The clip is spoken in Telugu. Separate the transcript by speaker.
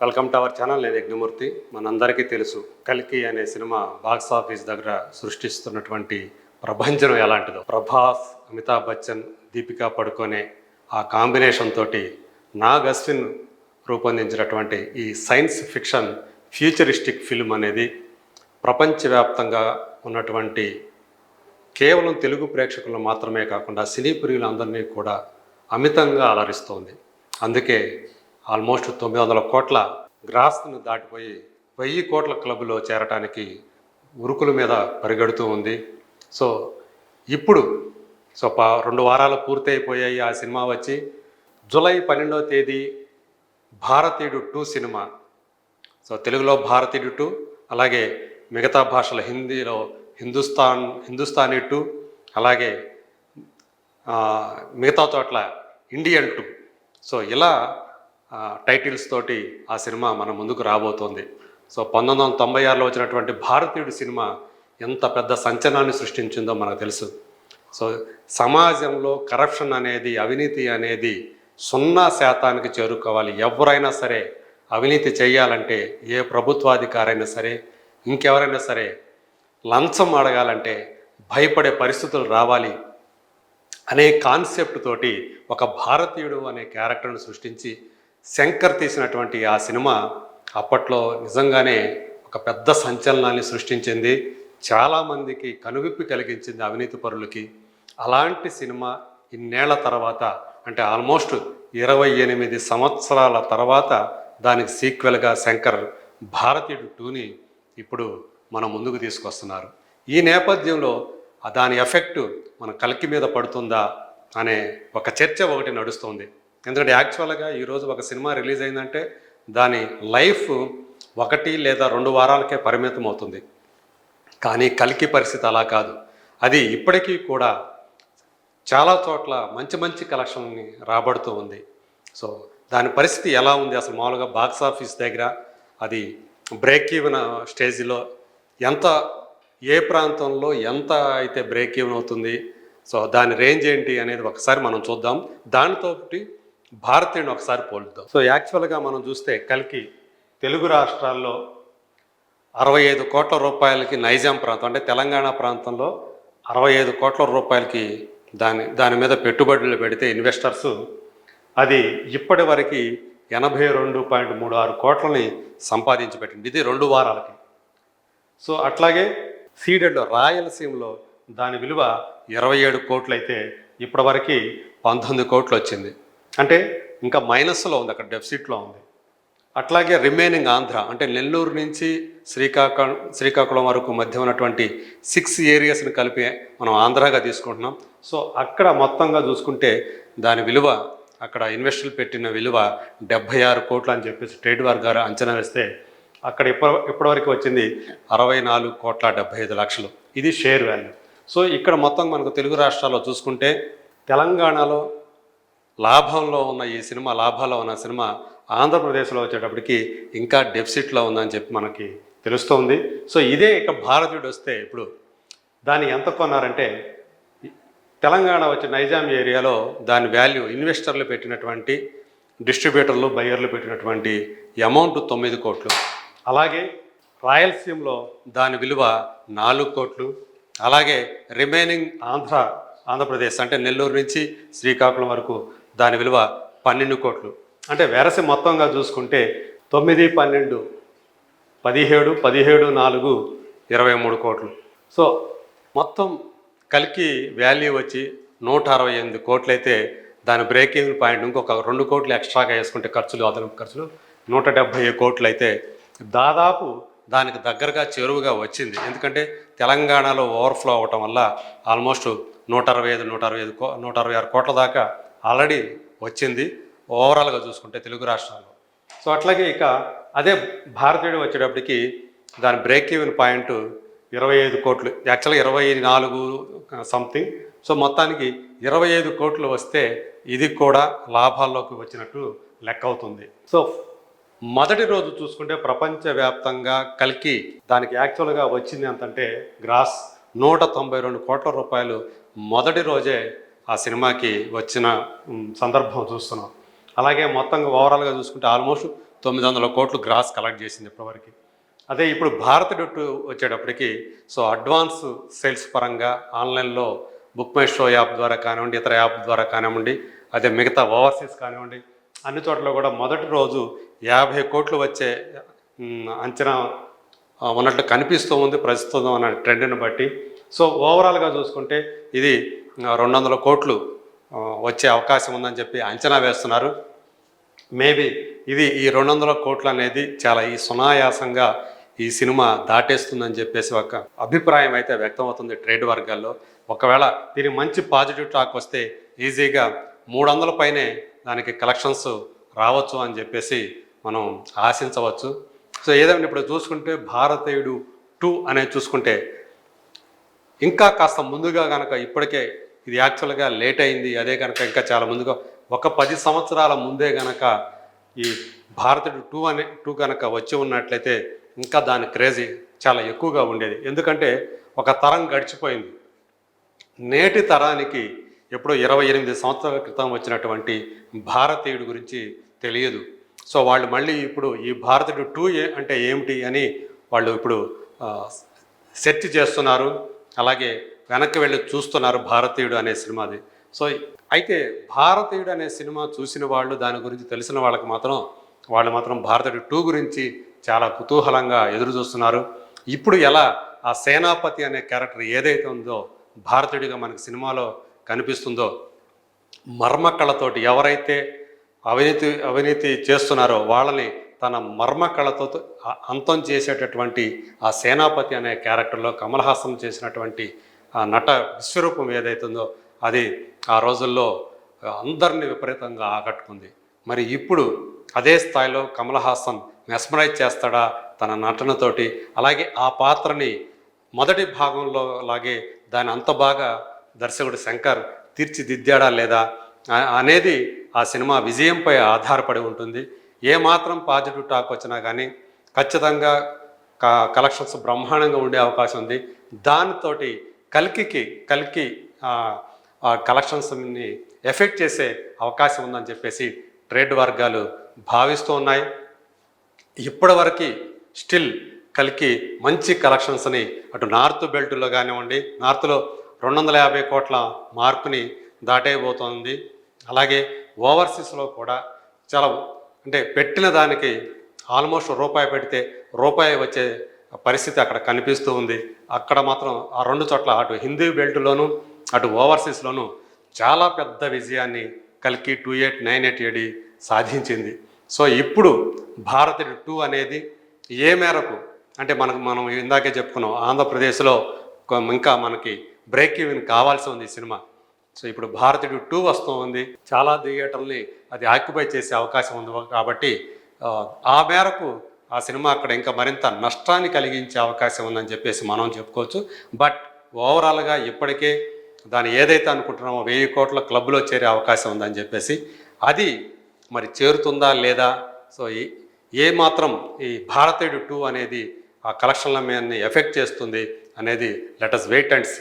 Speaker 1: Welcome to our channel. నేను యజ్ఞమూర్తి. మనందరికీ తెలుసు కల్కి అనే సినిమా బాక్స్ ఆఫీస్ దగ్గర సృష్టిస్తున్నటువంటి ప్రభంజనం ఎలాంటిదో. ప్రభాస్, అమితాబ్ బచ్చన్, దీపికా పడుకోనే ఆ కాంబినేషన్ తోటి నాగ్ అశ్విన్ రూపొందించినటువంటి ఈ సైన్స్ ఫిక్షన్ ఫ్యూచరిస్టిక్ ఫిల్మ్ అనేది ప్రపంచవ్యాప్తంగా ఉన్నటువంటి కేవలం తెలుగు ప్రేక్షకులు మాత్రమే కాకుండా సినీ ప్రియులందరినీ కూడా అమితంగా అలరిస్తోంది. అందుకే ఆల్మోస్ట్ 900 కోట్ల గ్రాస్ను దాటిపోయి 1000 కోట్ల క్లబ్లో చేరటానికి ఉరుకుల మీద పరిగెడుతూ ఉంది. సో ఇప్పుడు 2 వారాలు పూర్తయిపోయాయి ఆ సినిమా వచ్చి. జూలై 12వ తేదీ భారతీయుడు 2 సినిమా. తెలుగులో భారతీయుడు 2, అలాగే మిగతా భాషల హిందీలో హిందుస్థానీ 2, అలాగే మిగతా చోట్ల ఇండియన్ 2. ఇలా టైటిల్స్ తోటి ఆ సినిమా మన ముందుకు రాబోతోంది. 1996లో వచ్చినటువంటి భారతీయుడు సినిమా ఎంత పెద్ద సంచలనాన్ని సృష్టించిందో మనకు తెలుసు. సమాజంలో కరప్షన్ అనేది, అవినీతి అనేది 0% చేరుకోవాలి. ఎవరైనా సరే అవినీతి చేయాలంటే, ఏ ప్రభుత్వాధికారైనా సరే, ఇంకెవరైనా సరే లంచం అడగాలంటే భయపడే పరిస్థితులు రావాలి అనే కాన్సెప్ట్ తోటి ఒక భారతీయుడు అనే క్యారెక్టర్ను సృష్టించి శంకర్ తీసినటువంటి ఆ సినిమా అప్పట్లో నిజంగానే ఒక పెద్ద సంచలనాన్ని సృష్టించింది. చాలామందికి కనువిప్పి కలిగించింది అవినీతి పరులకి. అలాంటి సినిమా ఇన్నేళ్ల తర్వాత, అంటే ఆల్మోస్ట్ 28 సంవత్సరాల తర్వాత దానికి సీక్వెల్గా శంకర్ భారతీయుడు 2ని ఇప్పుడు మన ముందుకు తీసుకొస్తున్నారు. ఈ నేపథ్యంలో దాని ఎఫెక్టు మన కల్కి మీద పడుతుందా అనే ఒక చర్చ ఒకటి నడుస్తుంది. ఎందుకంటే యాక్చువల్గా ఈరోజు ఒక సినిమా రిలీజ్ అయిందంటే దాని లైఫ్ 1 లేదా 2 వారాలకే పరిమితం అవుతుంది. కానీ కల్కి పరిస్థితి అలా కాదు. అది ఇప్పటికీ కూడా చాలా చోట్ల మంచి కలెక్షన్ని రాబడుతూ ఉంది. దాని పరిస్థితి ఎలా ఉంది అసలు? మామూలుగా బాక్స్ ఆఫీస్ దగ్గర అది బ్రేక్ ఈవెన్ స్టేజ్లో ఏ ప్రాంతంలో ఎంత అయితే బ్రేక్ ఈవెన్ అవుతుంది, దాని రేంజ్ ఏంటి అనేది ఒకసారి మనం చూద్దాం. దానితో భారతీయుని ఒకసారి పోల్చుదాం. యాక్చువల్గా మనం చూస్తే కల్కి తెలుగు రాష్ట్రాల్లో 65 కోట్ల రూపాయలకి నైజాం ప్రాంతం, అంటే తెలంగాణ ప్రాంతంలో 65 కోట్ల రూపాయలకి దాని మీద పెట్టుబడులు పెడితే ఇన్వెస్టర్సు అది ఇప్పటి వరకు 82.36 కోట్లని సంపాదించి పెట్టింది. ఇది 2 వారాలకి. అట్లాగే సీడెడ్లో రాయలసీమలో దాని విలువ 27 కోట్లు అయితే ఇప్పటివరకు 19 కోట్లు వచ్చింది. అంటే ఇంకా మైనస్లో ఉంది, అక్కడ డెఫిసిట్లో ఉంది. అట్లాగే రిమైనింగ్ ఆంధ్ర, అంటే నెల్లూరు నుంచి శ్రీకాకుళం వరకు మధ్య ఉన్నటువంటి 6 ఏరియాస్ని కలిపి మనం ఆంధ్రాగా తీసుకుంటున్నాం. అక్కడ మొత్తంగా చూసుకుంటే దాని విలువ, అక్కడ ఇన్వెస్టర్లు పెట్టిన విలువ 76 కోట్లు అని చెప్పేసి ట్రేడ్ వర్గారు అంచనా వేస్తే అక్కడ ఇప్పటివరకు వచ్చింది 64,75,00,000. ఇది షేర్ వాల్యూ. ఇక్కడ మొత్తం మనకు తెలుగు రాష్ట్రాల్లో చూసుకుంటే తెలంగాణలో లాభాల్లో ఉన్న సినిమా ఆంధ్రప్రదేశ్లో వచ్చేటప్పటికి ఇంకా డెఫిసిట్లో ఉందని చెప్పి మనకి తెలుస్తోంది. ఇదే ఇక భారతీయుడు వస్తే ఇప్పుడు దాన్ని ఎంత కొన్నారంటే, తెలంగాణ వచ్చే నైజాం ఏరియాలో దాని వాల్యూ ఇన్వెస్టర్లు పెట్టినటువంటి, డిస్ట్రిబ్యూటర్లు, బయ్యర్లు పెట్టినటువంటి అమౌంట్ 9 కోట్లు. అలాగే రాయలసీమలో దాని విలువ 4 కోట్లు. అలాగే రిమైనింగ్ ఆంధ్రప్రదేశ్, అంటే నెల్లూరు నుంచి శ్రీకాకుళం వరకు దాని విలువ 12 కోట్లు. అంటే వెరసి మొత్తంగా చూసుకుంటే 9, 12, 17, 17, 4, 23 కోట్లు. మొత్తం కల్కి వాల్యూ వచ్చి 168 కోట్లు అయితే దాని బ్రేక్ ఈవెన్ పాయింట్ ఇంకొక 2 కోట్లు ఎక్స్ట్రాగా వేసుకుంటే అదనపు ఖర్చులు 170 కోట్లు అయితే దాదాపు దానికి దగ్గరగా చేరువుగా వచ్చింది. ఎందుకంటే తెలంగాణలో ఓవర్ఫ్లో అవ్వటం వల్ల ఆల్మోస్ట్ 166 కోట్ల దాకా ఆల్రెడీ వచ్చింది ఓవరాల్గా చూసుకుంటే తెలుగు రాష్ట్రాల్లో. అట్లాగే ఇక అదే భారతీయుడు వచ్చేటప్పటికి దాని బ్రేక్ ఈవెన్ పాయింట్ 25 కోట్లు, యాక్చువల్గా 24 సంథింగ్. మొత్తానికి 25 కోట్లు వస్తే ఇది కూడా లాభాల్లోకి వచ్చినట్టు లెక్క అవుతుంది. మొదటి రోజు చూసుకుంటే ప్రపంచవ్యాప్తంగా కల్కి దానికి యాక్చువల్గా వచ్చింది ఎంతంటే గ్రాస్ 192 కోట్ల రూపాయలు మొదటి రోజే ఆ సినిమాకి వచ్చిన సందర్భం చూస్తున్నాం. అలాగే మొత్తంగా ఓవరాల్గా చూసుకుంటే ఆల్మోస్ట్ 900 కోట్లు గ్రాస్ కలెక్ట్ చేసింది ఇప్పటివరకు. అదే ఇప్పుడు భారతీయుడు 2 వచ్చేటప్పటికి సో అడ్వాన్స్ సేల్స్ పరంగా ఆన్లైన్లో బుక్ మై షో యాప్ ద్వారా కానివ్వండి, ఇతర యాప్ ద్వారా కానివ్వండి, అదే మిగతా ఓవర్సీస్ కానివ్వండి, అన్ని చోట్ల కూడా మొదటి రోజు 50 కోట్లు వచ్చే అంచనా ఉన్నట్లు కనిపిస్తూ ఉంది ప్రస్తుతం అన్న ట్రెండ్ని బట్టి. సో ఓవరాల్గా చూసుకుంటే ఇది 200 కోట్లు వచ్చే అవకాశం ఉందని చెప్పి అంచనా వేస్తున్నారు. మేబీ ఇది ఈ 200 కోట్లు అనేది చాలా ఈ సునాయాసంగా ఈ సినిమా దాటేస్తుందని చెప్పేసి ఒక అభిప్రాయం అయితే వ్యక్తమవుతుంది ట్రేడ్ వర్గాల్లో. ఒకవేళ దీనికి మంచి పాజిటివ్ టాక్ వస్తే ఈజీగా 300 పైనే దానికి కలెక్షన్స్ రావచ్చు అని చెప్పేసి మనం ఆశించవచ్చు. సో ఏదైనా ఇప్పుడు చూసుకుంటే భారతీయుడు 2 అనేది చూసుకుంటే ఇంకా కాస్త ముందుగా కనుక, ఇప్పటికే ఇది యాక్చువల్గా లేట్ అయింది, అదే కనుక ఇంకా చాలా ముందుగా ఒక 10 సంవత్సరాల ముందే కనుక ఈ భారతీయుడు 2 కనుక వచ్చి ఉన్నట్లయితే ఇంకా దాని క్రేజీ చాలా ఎక్కువగా ఉండేది. ఎందుకంటే ఒక తరం గడిచిపోయింది. నేటి తరానికి ఎప్పుడో 28 సంవత్సరాల క్రితం వచ్చినటువంటి భారతీయుడు గురించి తెలియదు. సో వాళ్ళు మళ్ళీ ఇప్పుడు ఈ భారతీయుడు 2 అంటే ఏమిటి అని వాళ్ళు ఇప్పుడు సెర్చ్ చేస్తున్నారు. అలాగే వెనక్కి వెళ్ళి చూస్తున్నారు భారతీయుడు అనే సినిమాది. సో అయితే భారతీయుడు అనే సినిమా చూసిన వాళ్ళు, దాని గురించి తెలిసిన వాళ్ళకి మాత్రం భారతీయుడు 2 గురించి చాలా కుతూహలంగా ఎదురు చూస్తున్నారు. ఇప్పుడు ఎలా ఆ సేనాపతి అనే క్యారెక్టర్ ఏదైతే ఉందో భారతీయుడిగా మనకి సినిమాలో కనిపిస్తుందో, మర్మకళతోటి ఎవరైతే అవినీతి చేస్తున్నారో వాళ్ళని తన మర్మకళతో అంతం చేసేటటువంటి ఆ సేనాపతి అనే క్యారెక్టర్లో కమల్ హాసన్ చేసినటువంటి ఆ నట విశ్వరూపం ఏదైతుందో అది ఆ రోజుల్లో అందరినీ విపరీతంగా ఆకట్టుకుంది. మరి ఇప్పుడు అదే స్థాయిలో కమల్ హాసన్ మెస్మరైజ్ చేస్తాడా తన నటనతోటి? అలాగే ఆ పాత్రని మొదటి భాగంలో లాగే దాన్ని అంత బాగా దర్శకుడు శంకర్ తీర్చిదిద్దాడా లేదా అనేది ఆ సినిమా విజయంపై ఆధారపడి ఉంటుంది. ఏమాత్రం పాజిటివ్ టాక్ వచ్చినా కానీ ఖచ్చితంగా కలెక్షన్స్ బ్రహ్మాండంగా ఉండే అవకాశం ఉంది. దానితోటి కల్కి కలెక్షన్స్ని ఎఫెక్ట్ చేసే అవకాశం ఉందని చెప్పేసి ట్రేడ్ వర్గాలు భావిస్తూ ఉన్నాయి. ఇప్పటివరకు స్టిల్ కల్కి మంచి కలెక్షన్స్ని అటు నార్త్ బెల్ట్లో కానివ్వండి, నార్త్లో 250 కోట్ల మార్కుని దాటైపోతుంది. అలాగే ఓవర్సీస్లో కూడా చాలా అంటే పెట్టిన దానికి ఆల్మోస్ట్ రూపాయి పెడితే రూపాయి వచ్చే పరిస్థితి అక్కడ కనిపిస్తూ ఉంది. అక్కడ మాత్రం ఆ 2 చోట్ల అటు హిందీ బెల్ట్లోను అటు ఓవర్సీస్లోను చాలా పెద్ద విజయాన్ని కల్కి 2898 AD సాధించింది. సో ఇప్పుడు భారతీయుడు 2 అనేది ఏ మేరకు అంటే మనం ఇందాకే చెప్పుకున్నాం, ఆంధ్రప్రదేశ్లో ఇంకా మనకి బ్రేక్ ఈవెన్ కావాల్సి ఉంది ఈ సినిమా. సో ఇప్పుడు భారతీయుడు 2 వస్తూ ఉంది. చాలా థియేటర్ని అది ఆక్యుపై చేసే అవకాశం ఉంది. కాబట్టి ఆ మేరకు ఆ సినిమా అక్కడ ఇంకా మరింత నష్టాన్ని కలిగించే అవకాశం ఉందని చెప్పేసి మనం చెప్పుకోవచ్చు. బట్ ఓవరాల్గా ఇప్పటికే దాన్ని ఏదైతే అనుకుంటున్నామో 1000 కోట్ల క్లబ్లో చేరే అవకాశం ఉందని చెప్పేసి, అది మరి చేరుతుందా లేదా, సో ఏ మాత్రం ఈ భారతీయుడు 2 అనేది ఆ కలెక్షన్ల మీద ఎఫెక్ట్ చేస్తుంది అనేది let us wait and see.